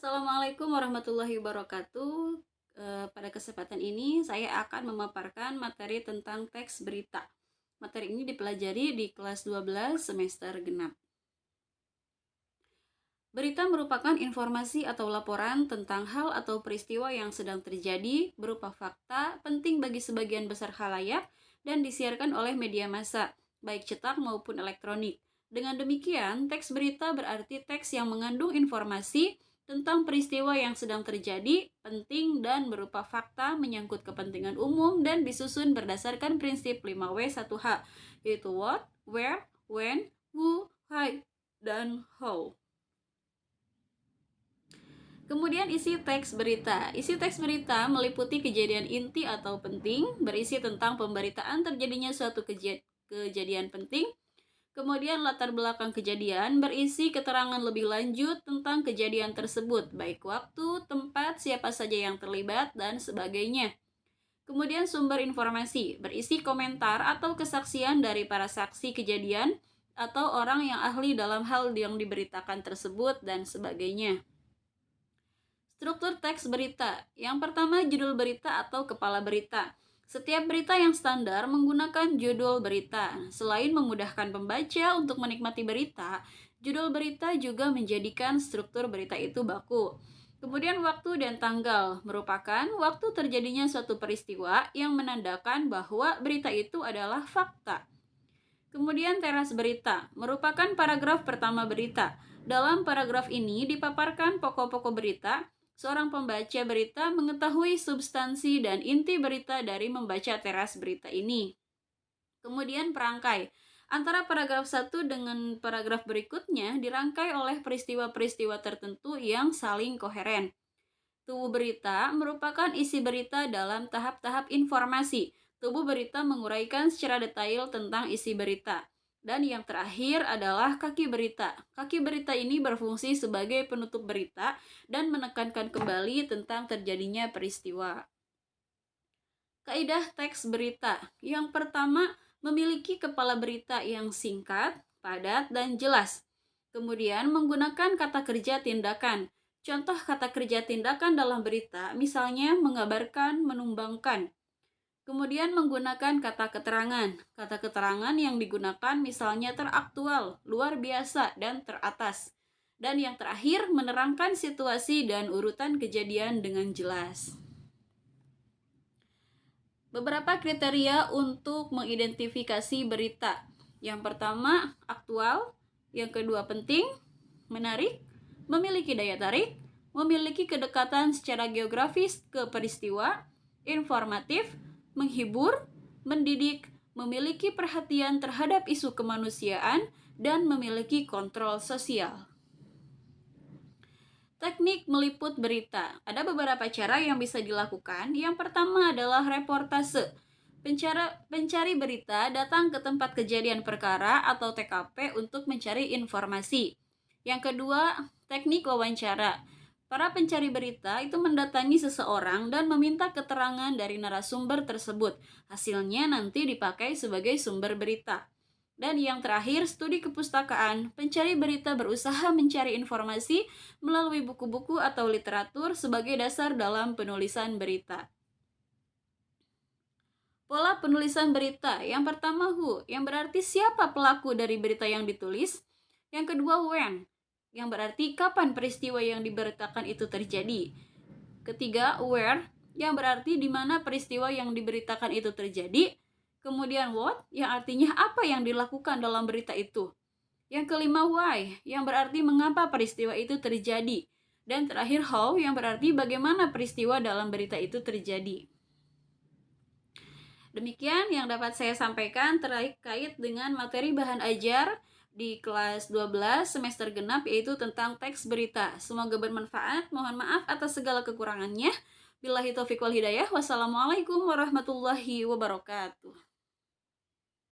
Assalamualaikum warahmatullahi wabarakatuh. Pada kesempatan ini saya akan memaparkan materi tentang teks berita. Materi ini dipelajari di kelas 12 semester genap. Berita merupakan informasi atau laporan tentang hal atau peristiwa yang sedang terjadi berupa fakta penting bagi sebagian besar khalayak dan disiarkan oleh media massa, baik cetak maupun elektronik. Dengan demikian, teks berita berarti teks yang mengandung informasi tentang peristiwa yang sedang terjadi, penting dan berupa fakta menyangkut kepentingan umum dan disusun berdasarkan prinsip 5W1H, yaitu what, where, when, who, why, dan how. Kemudian isi teks berita. Isi teks berita meliputi kejadian inti atau penting, berisi tentang pemberitaan terjadinya suatu kejadian penting. Kemudian latar belakang kejadian berisi keterangan lebih lanjut tentang kejadian tersebut, baik waktu, tempat, siapa saja yang terlibat, dan sebagainya. Kemudian sumber informasi berisi komentar atau kesaksian dari para saksi kejadian atau orang yang ahli dalam hal yang diberitakan tersebut, dan sebagainya. Struktur teks berita. Yang pertama, judul berita atau kepala berita. Setiap berita yang standar menggunakan judul berita. Selain memudahkan pembaca untuk menikmati berita, judul berita juga menjadikan struktur berita itu baku. Kemudian waktu dan tanggal merupakan waktu terjadinya suatu peristiwa yang menandakan bahwa berita itu adalah fakta. Kemudian teras berita merupakan paragraf pertama berita. Dalam paragraf ini dipaparkan pokok-pokok berita. Seorang pembaca berita mengetahui substansi dan inti berita dari membaca teras berita ini. Kemudian perangkai. Antara paragraf 1 dengan paragraf berikutnya dirangkai oleh peristiwa-peristiwa tertentu yang saling koheren. Tubuh berita merupakan isi berita dalam tahap-tahap informasi. Tubuh berita menguraikan secara detail tentang isi berita. Dan yang terakhir adalah kaki berita. Kaki berita ini berfungsi sebagai penutup berita dan menekankan kembali tentang terjadinya peristiwa. Kaidah teks berita. Yang pertama, memiliki kepala berita yang singkat, padat, dan jelas. Kemudian menggunakan kata kerja tindakan. Contoh kata kerja tindakan dalam berita, misalnya mengabarkan, menumbangkan. Kemudian menggunakan kata keterangan. Kata keterangan yang digunakan misalnya teraktual, luar biasa, dan teratas. Dan yang terakhir, menerangkan situasi dan urutan kejadian dengan jelas. Beberapa kriteria untuk mengidentifikasi berita. Yang pertama, aktual. Yang kedua, penting, menarik, memiliki daya tarik, memiliki kedekatan secara geografis ke peristiwa, informatif, menghibur, mendidik, memiliki perhatian terhadap isu kemanusiaan, dan memiliki kontrol sosial. Teknik meliput berita. Ada beberapa cara yang bisa dilakukan. Yang pertama adalah reportase. Pencari berita datang ke tempat kejadian perkara atau TKP untuk mencari informasi. Yang kedua, teknik wawancara. Para pencari berita itu mendatangi seseorang dan meminta keterangan dari narasumber tersebut. Hasilnya nanti dipakai sebagai sumber berita. Dan yang terakhir, studi kepustakaan. Pencari berita berusaha mencari informasi melalui buku-buku atau literatur sebagai dasar dalam penulisan berita. Pola penulisan berita. Yang pertama, who, yang berarti siapa pelaku dari berita yang ditulis. Yang kedua, when, yang berarti kapan peristiwa yang diberitakan itu terjadi. Ketiga, where, yang berarti di mana peristiwa yang diberitakan itu terjadi. Kemudian what, yang artinya apa yang dilakukan dalam berita itu. Yang kelima, why, yang berarti mengapa peristiwa itu terjadi. Dan terakhir, how, yang berarti bagaimana peristiwa dalam berita itu terjadi. Demikian yang dapat saya sampaikan terkait dengan materi bahan ajar di kelas 12 semester genap, yaitu tentang teks berita. Semoga bermanfaat. Mohon maaf atas segala kekurangannya. Billahi taufiq wal hidayah. Wassalamualaikum warahmatullahi wabarakatuh.